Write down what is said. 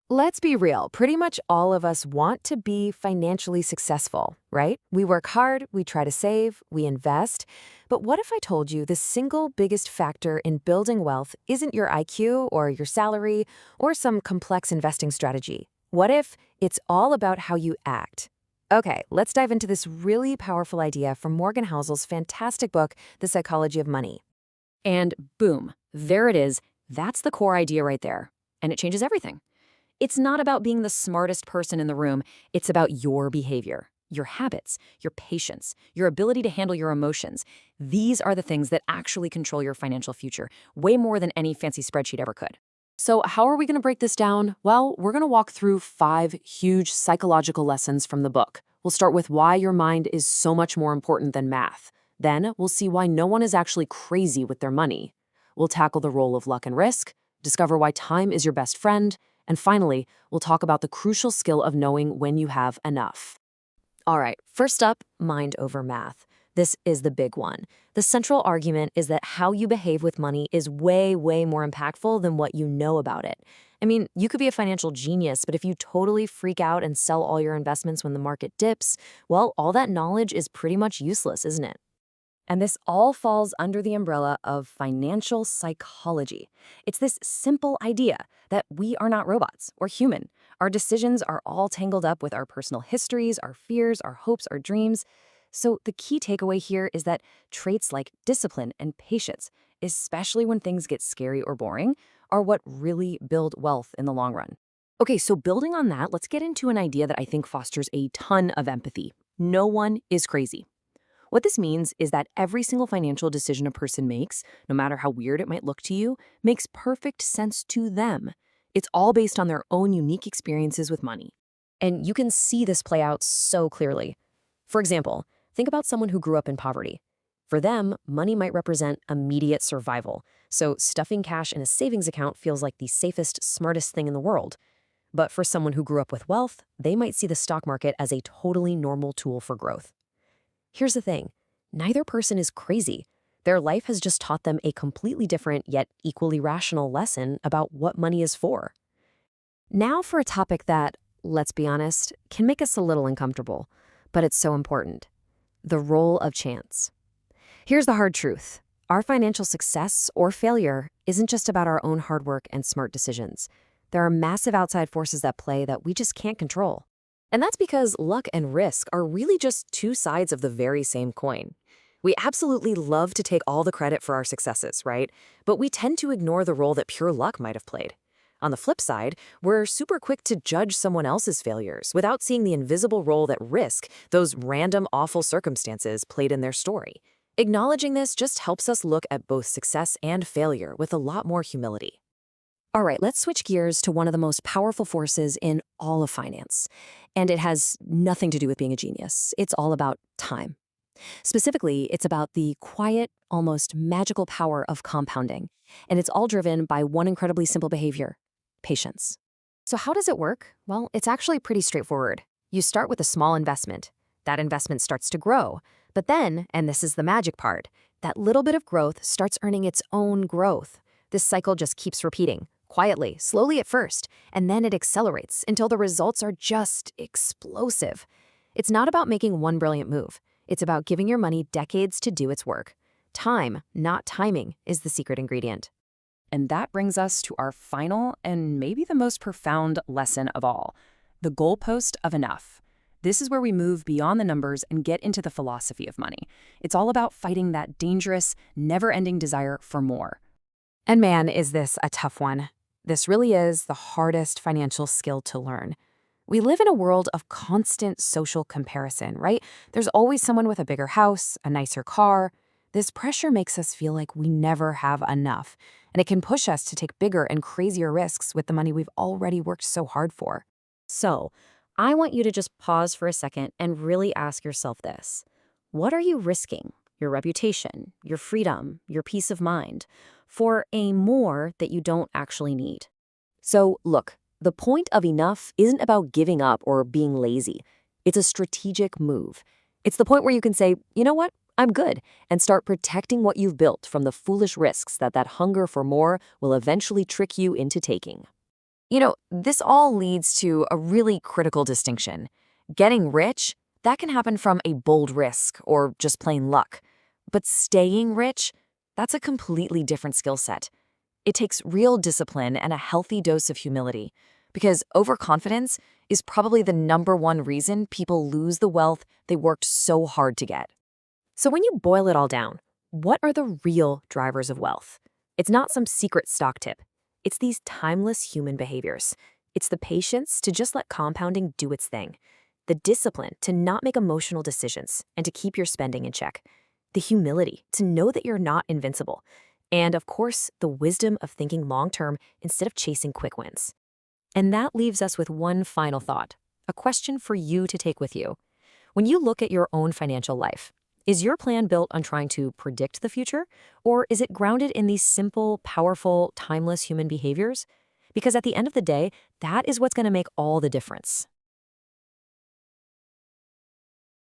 Let's be real. Pretty much all of us want to be financially successful, right? We work hard, we try to save, we invest. But what if I told you the single biggest factor in building wealth isn't your IQ or your salary or some complex investing strategy? What if it's all about how you act? Okay, let's dive into this really powerful idea from Morgan Housel's fantastic book, The Psychology of Money. And boom, there it is. That's the core idea right there. And it changes everything. It's not about being the smartest person in the room. It's about your behavior, your habits, your patience, your ability to handle your emotions. These are the things that actually control your financial future, way more than any fancy spreadsheet ever could. So, how are we going to break this down? Well, we're going to walk through 5 huge psychological lessons from the book. We'll start with why your mind is so much more important than math. Then, we'll see why no one is actually crazy with their money. We'll tackle the role of luck and risk, discover why time is your best friend, and finally, we'll talk about the crucial skill of knowing when you have enough. All right, first up, mind over math. This is the big one. The central argument is that how you behave with money is way, way more impactful than what you know about it. I mean, you could be a financial genius, but if you totally freak out and sell all your investments when the market dips, well, all that knowledge is pretty much useless, isn't it? And this all falls under the umbrella of financial psychology. It's this simple idea that we are not robots or human. Our decisions are all tangled up with our personal histories, our fears, our hopes, our dreams. So the key takeaway here is that traits like discipline and patience, especially when things get scary or boring, are what really build wealth in the long run. Okay, so building on that, let's get into an idea that I think fosters a ton of empathy. No one is crazy. What this means is that every single financial decision a person makes, no matter how weird it might look to you, makes perfect sense to them. It's all based on their own unique experiences with money. And you can see this play out so clearly. For example, think about someone who grew up in poverty. For them, money might represent immediate survival, so stuffing cash in a savings account feels like the safest, smartest thing in the world. But for someone who grew up with wealth, they might see the stock market as a totally normal tool for growth. Here's the thing, neither person is crazy. Their life has just taught them a completely different yet equally rational lesson about what money is for. Now for a topic that, let's be honest, can make us a little uncomfortable, but it's so important. The role of chance. Here's the hard truth. Our financial success or failure isn't just about our own hard work and smart decisions. There are massive outside forces at play that we just can't control. And that's because luck and risk are really just two sides of the very same coin. We absolutely love to take all the credit for our successes, right? But we tend to ignore the role that pure luck might have played. On the flip side, we're super quick to judge someone else's failures without seeing the invisible role that risk, those random awful circumstances, played in their story. Acknowledging this just helps us look at both success and failure with a lot more humility. All right, let's switch gears to one of the most powerful forces in all of finance. And it has nothing to do with being a genius. It's all about time. Specifically, it's about the quiet, almost magical power of compounding. And it's all driven by one incredibly simple behavior: patience. So how does it work? Well, it's actually pretty straightforward. You start with a small investment. That investment starts to grow. But then, and this is the magic part, that little bit of growth starts earning its own growth. This cycle just keeps repeating. Quietly, slowly at first, and then it accelerates until the results are just explosive. It's not about making one brilliant move. It's about giving your money decades to do its work. Time, not timing, is the secret ingredient. And that brings us to our final and maybe the most profound lesson of all, the goalpost of enough. This is where we move beyond the numbers and get into the philosophy of money. It's all about fighting that dangerous, never-ending desire for more. And man, is this a tough one. This really is the hardest financial skill to learn. We live in a world of constant social comparison, right? There's always someone with a bigger house, a nicer car. This pressure makes us feel like we never have enough, and it can push us to take bigger and crazier risks with the money we've already worked so hard for. So, I want you to just pause for a second and really ask yourself this. What are you risking? Your reputation, your freedom, your peace of mind, for a more that you don't actually need. So look, the point of enough isn't about giving up or being lazy. It's a strategic move. It's the point where you can say, you know what, I'm good, and start protecting what you've built from the foolish risks that hunger for more will eventually trick you into taking. This all leads to a really critical distinction. Getting rich, that can happen from a bold risk or just plain luck. But staying rich, that's a completely different skill set. It takes real discipline and a healthy dose of humility, because overconfidence is probably the #1 reason people lose the wealth they worked so hard to get. So when you boil it all down, what are the real drivers of wealth? It's not some secret stock tip. It's these timeless human behaviors. It's the patience to just let compounding do its thing, the discipline to not make emotional decisions and to keep your spending in check, the humility to know that you're not invincible, and of course, the wisdom of thinking long-term instead of chasing quick wins. And that leaves us with one final thought, a question for you to take with you. When you look at your own financial life, is your plan built on trying to predict the future, or is it grounded in these simple, powerful, timeless human behaviors? Because at the end of the day, that is what's going to make all the difference.